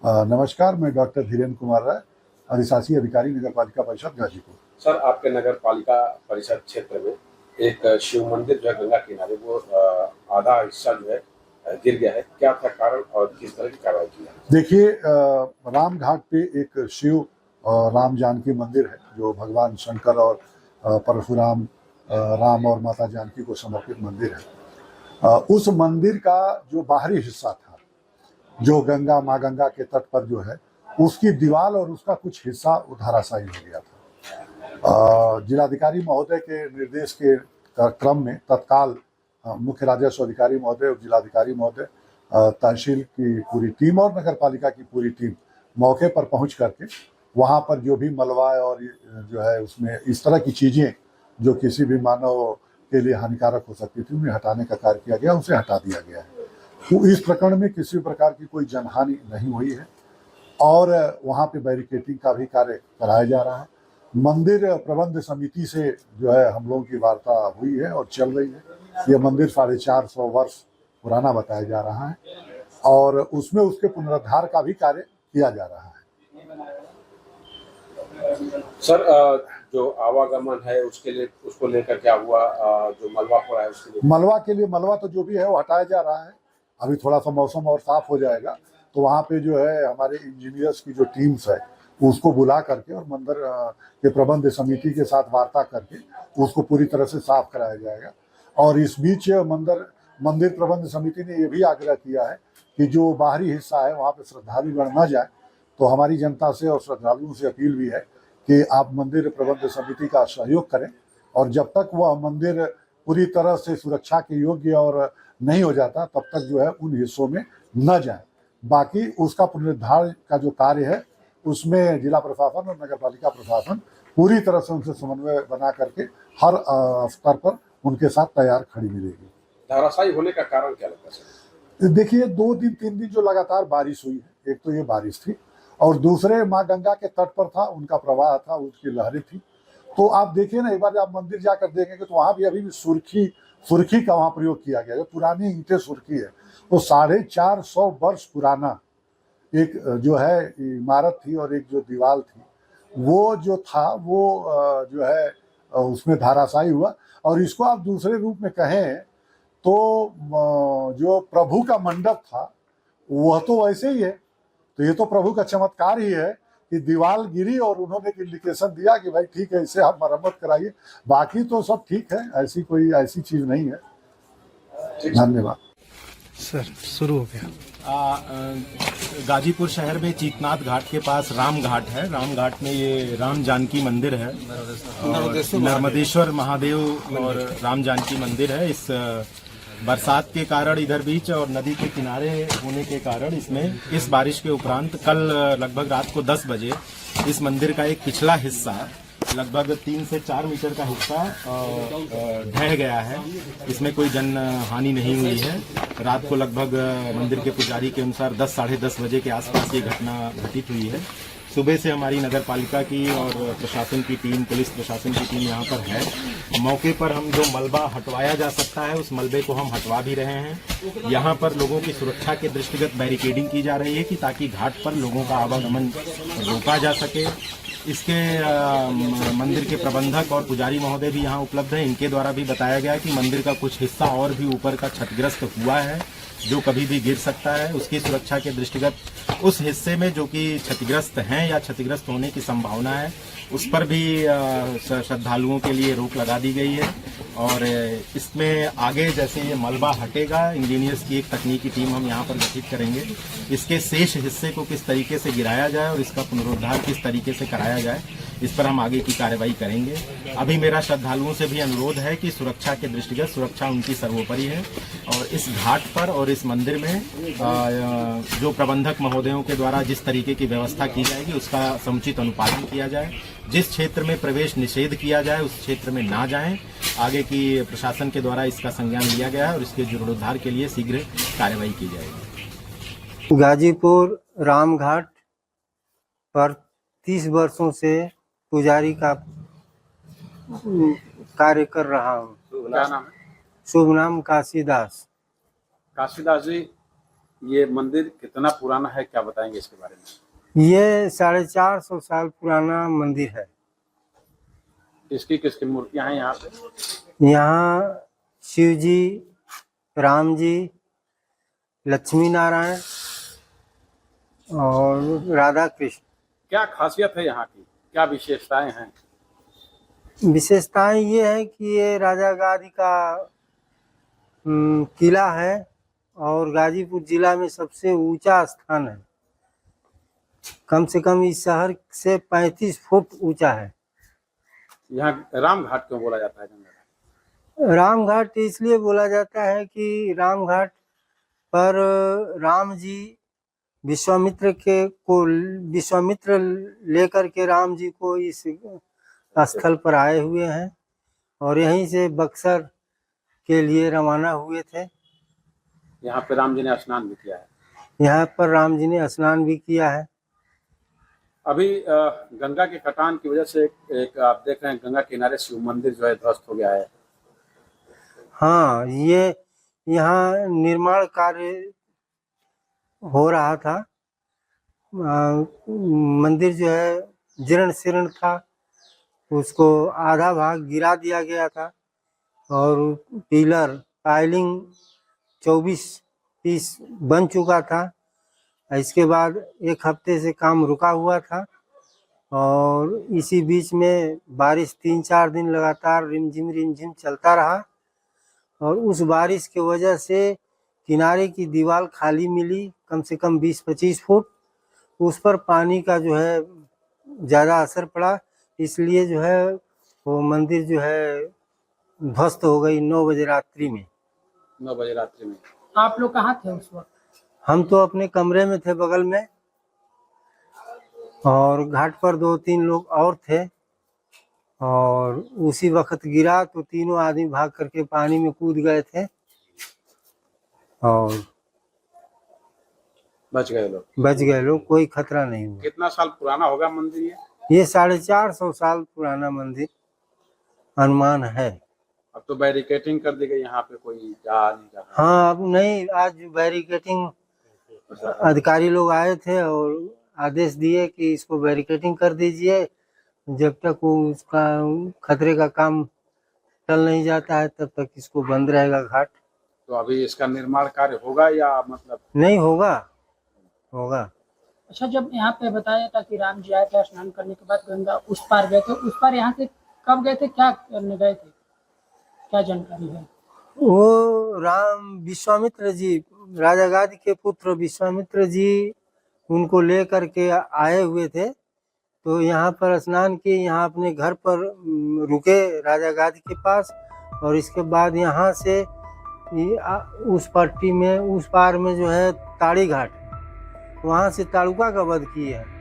नमस्कार, मैं डॉक्टर धीरेन्द्र कुमार राय, अधिशासी अधिकारी नगर पालिका परिषद गाजीपुर। सर, आपके नगर पालिका परिषद क्षेत्र में एक शिव मंदिर जो है गंगा किनारे, वो आधा हिस्सा जो है गिर गया है। क्या था कारण और किस तरह की कार्रवाई की है? देखिए, राम घाट पे एक शिव और राम जानकी मंदिर है, जो भगवान शंकर और परशुराम, राम और माता जानकी को समर्पित मंदिर है। उस मंदिर का जो बाहरी हिस्सा था, जो गंगा, माँ गंगा के तट पर जो है, उसकी दीवार और उसका कुछ हिस्सा धराशायी हो गया था। जिलाधिकारी महोदय के निर्देश के क्रम में तत्काल मुख्य राजस्व अधिकारी महोदय और जिलाधिकारी महोदय, तहसील की पूरी टीम और नगर पालिका की पूरी टीम मौके पर पहुंच करके वहां पर जो भी मलबा और जो है उसमें इस तरह की चीज़ें जो किसी भी मानव के लिए हानिकारक हो सकती थी, उन्हें हटाने का कार्य किया गया, उसे हटा दिया गया है। तो इस प्रकरण में किसी प्रकार की कोई जनहानि नहीं हुई है और वहाँ पे बैरिकेडिंग का भी कार्य कराया जा रहा है। मंदिर प्रबंध समिति से जो है हम लोगों की वार्ता हुई है और चल रही है। ये मंदिर 450 वर्ष पुराना बताया जा रहा है और उसमें उसके पुनरुद्धार का भी कार्य किया जा रहा है। सर, जो आवागमन है उसके लिए, उसको लेकर क्या हुआ? जो मलबा पड़ा है उसके लिए, मलबा तो जो भी है वो हटाया जा रहा है। अभी थोड़ा सा मौसम और साफ हो जाएगा तो वहाँ पे जो है हमारे इंजीनियर्स की जो टीम्स है उसको बुला करके और मंदिर के प्रबंध समिति के साथ वार्ता करके उसको पूरी तरह से साफ कराया जाएगा। और इस बीच मंदिर प्रबंध समिति ने ये भी आग्रह किया है कि जो बाहरी हिस्सा है वहाँ पे श्रद्धालुगण न जाए। तो हमारी जनता से और श्रद्धालुओं से अपील भी है कि आप मंदिर प्रबंध समिति का सहयोग करें और जब तक वह मंदिर पूरी तरह से सुरक्षा के योग्य और नहीं हो जाता तब तक जो है उन हिस्सों में न जाए। बाकी उसका पुनरुद्धार का जो कार्य है उसमें जिला प्रशासन और नगर पालिका प्रशासन पूरी तरह से उनसे समन्वय बना करके हर स्तर पर उनके साथ तैयार खड़ी मिलेगी। धराशायी होने का कारण क्या लगता है? देखिए, 2 दिन 3 दिन जो लगातार बारिश हुई है, एक तो ये बारिश थी और दूसरे माँ गंगा के तट पर था, उनका प्रवाह था, उसकी लहरें थी। तो आप देखिए ना, एक बार आप मंदिर जाकर देखेंगे तो वहाँ भी अभी भी सुर्खी का वहाँ प्रयोग किया गया है। पुरानी ईंटें सुर्खी है, तो 450 वर्ष पुराना एक जो है इमारत थी और एक जो दीवार थी, वो जो था वो जो है उसमें धराशायी हुआ। और इसको आप दूसरे रूप में कहें तो जो प्रभु का मंडप था वह तो वैसे ही है। तो ये तो प्रभु का चमत्कार ही है कि दीवार गिरी और उन्होंने एक इंडिकेशन दिया कि भाई ठीक है, इसे आप मरम्मत कराइए। बाकी तो सब ठीक है, ऐसी चीज नहीं है। धन्यवाद सर। शुरू हो गया। गाजीपुर शहर में चीतनाथ घाट के पास राम घाट है। राम घाट में ये राम जानकी मंदिर है और नर्मदेश्वर महादेव और राम जानकी मंदिर है। इस बरसात के कारण इधर बीच और नदी के किनारे होने के कारण इसमें इस बारिश के उपरांत कल लगभग रात को 10 बजे इस मंदिर का एक पिछला हिस्सा, लगभग 3 से 4 मीटर का हिस्सा ढह गया है। इसमें कोई जन हानि नहीं हुई है। रात को लगभग मंदिर के पुजारी के अनुसार 10 साढ़े 10 बजे के आसपास ये घटना घटित हुई है। सुबह से हमारी नगर पालिका की और प्रशासन की टीम, पुलिस प्रशासन की टीम यहाँ पर है। मौके पर हम जो मलबा हटवाया जा सकता है उस मलबे को हम हटवा भी रहे हैं। यहाँ पर लोगों की सुरक्षा के दृष्टिगत बैरिकेडिंग की जा रही है कि ताकि घाट पर लोगों का आवागमन रोका जा सके। इसके मंदिर के प्रबंधक और पुजारी महोदय भी यहाँ उपलब्ध हैं। इनके द्वारा भी बताया गया कि मंदिर का कुछ हिस्सा और भी ऊपर का क्षतिग्रस्त हुआ है, जो कभी भी गिर सकता है। उसकी सुरक्षा के दृष्टिगत उस हिस्से में जो कि क्षतिग्रस्त हैं या क्षतिग्रस्त होने की संभावना है, उस पर भी श्रद्धालुओं के लिए रोक लगा दी गई है। और इसमें आगे जैसे ये मलबा हटेगा, इंजीनियर्स की एक तकनीकी टीम हम यहाँ पर गठित करेंगे। इसके शेष हिस्से को किस तरीके से गिराया जाए और इसका पुनरुद्धार किस तरीके से कराया जाए, इस पर हम आगे की कार्रवाई करेंगे। अभी मेरा श्रद्धालुओं से भी अनुरोध है कि सुरक्षा के दृष्टिगत सुरक्षा उनकी सर्वोपरि है और इस घाट पर और इस मंदिर में जो प्रबंधक महोदयों के द्वारा जिस तरीके की व्यवस्था की जाएगी उसका समुचित अनुपालन किया जाए। जिस क्षेत्र में प्रवेश निषेध किया जाए उस क्षेत्र में ना जाएं। आगे की प्रशासन के द्वारा इसका संज्ञान लिया गया है और इसके जीर्णोद्धार के लिए शीघ्र कार्रवाई की जाएगी। गाजीपुर राम घाट पर 30 वर्षों से पुजारी का कार्य कर रहा हूँ। क्या नाम है? शुभ नाम काशीदास। काशीदास जी, ये मंदिर कितना पुराना है, क्या बताएंगे इसके बारे में? ये 450 साल पुराना मंदिर है। किसकी किसकी मूर्तियां हैं यहाँ पे? यहाँ शिव जी, राम जी, लक्ष्मी नारायण और राधा कृष्ण। क्या खासियत है यहाँ की, क्या विशेषताएं हैं? विशेषताएं ये है कि ये राजा गादी का किला है और गाजीपुर जिला में सबसे ऊंचा स्थान है। कम से कम इस शहर से 35 फुट ऊंचा है। यहाँ राम घाट क्यों बोला जाता है गंगा घाट? राम घाट इसलिए बोला जाता है कि राम घाट पर राम जी विश्वामित्र लेकर के राम जी को इस स्थल पर आए हुए हैं और यहीं से बक्सर के लिए रवाना हुए थे। यहाँ पे राम जी ने स्नान भी किया है। यहाँ पर राम जी ने स्नान भी किया है। अभी गंगा के कटान की वजह से एक आप देख रहे हैं गंगा किनारे शिव मंदिर जो है ध्वस्त हो गया है। हाँ, ये यहाँ निर्माण कार्य हो रहा था। मंदिर जो है जीर्ण शीर्ण था, उसको आधा भाग गिरा दिया गया था और पिलर पाइलिंग 24 पीस बन चुका था। इसके बाद एक हफ्ते से काम रुका हुआ था और इसी बीच में बारिश 3-4 दिन लगातार रिमझिम चलता रहा और उस बारिश की वजह से किनारे की दीवार खाली मिली, कम से कम 20-25 फुट। उस पर पानी का जो है ज़्यादा असर पड़ा, इसलिए जो है वो मंदिर जो है ध्वस्त हो गई 9 बजे रात्रि में। 9 बजे रात्रि में। आप लोग कहाँ थे उस वक्त? हम तो अपने कमरे में थे बगल में और घाट पर 2-3 लोग और थे और उसी वक्त गिरा तो तीनों आदमी भाग करके पानी में कूद गए थे और बच गए लोग। कोई खतरा नहीं हुआ। कितना साल पुराना होगा मंदिर ये? ये 450 साल पुराना मंदिर अनुमान है। अब तो बैरिकेटिंग कर दी गई, यहाँ पे कोई जा नहीं जा रहा। हाँ, अब नहीं, आज बैरिकेटिंग अधिकारी लोग आए थे और आदेश दिए कि इसको बैरिकेटिंग कर दीजिए, जब तक वो उसका खतरे का काम टल नहीं जाता है तब तक इसको बंद रहेगा घाट। तो अभी इसका निर्माण कार्य होगा या मतलब? नहीं होगा। अच्छा, जब यहाँ पे बताया था कि राम जी आए थे स्नान करने के बाद गंगा उस पार गए थे, उस पार यहाँ से कब गए थे, क्या करने गए थे, क्या जानकारी है? वो विश्वामित्र जी, राजा गादी के पुत्र विश्वामित्र जी उनको लेकर के आए हुए थे, तो यहाँ पर स्नान किए, यहाँ अपने घर पर रुके राजा गादी के पास और इसके बाद यहाँ से उस पट्टी में उस पार में जो है ताड़ी घाट, वहाँ से ताड़ुका का वध किए हैं।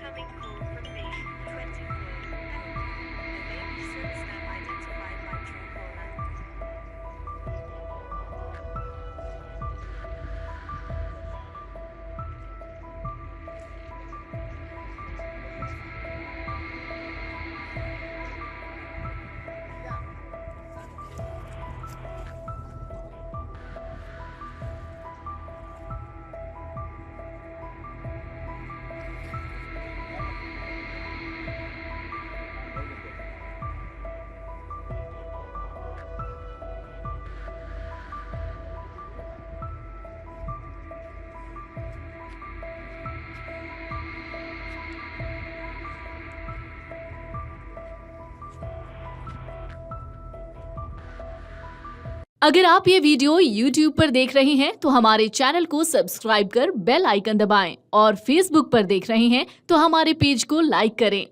Incoming call from B24. There may be service now identified by Truecaller. अगर आप ये वीडियो YouTube पर देख रहे हैं तो हमारे चैनल को सब्सक्राइब कर बेल आइकन दबाएं और Facebook पर देख रहे हैं तो हमारे पेज को लाइक करें।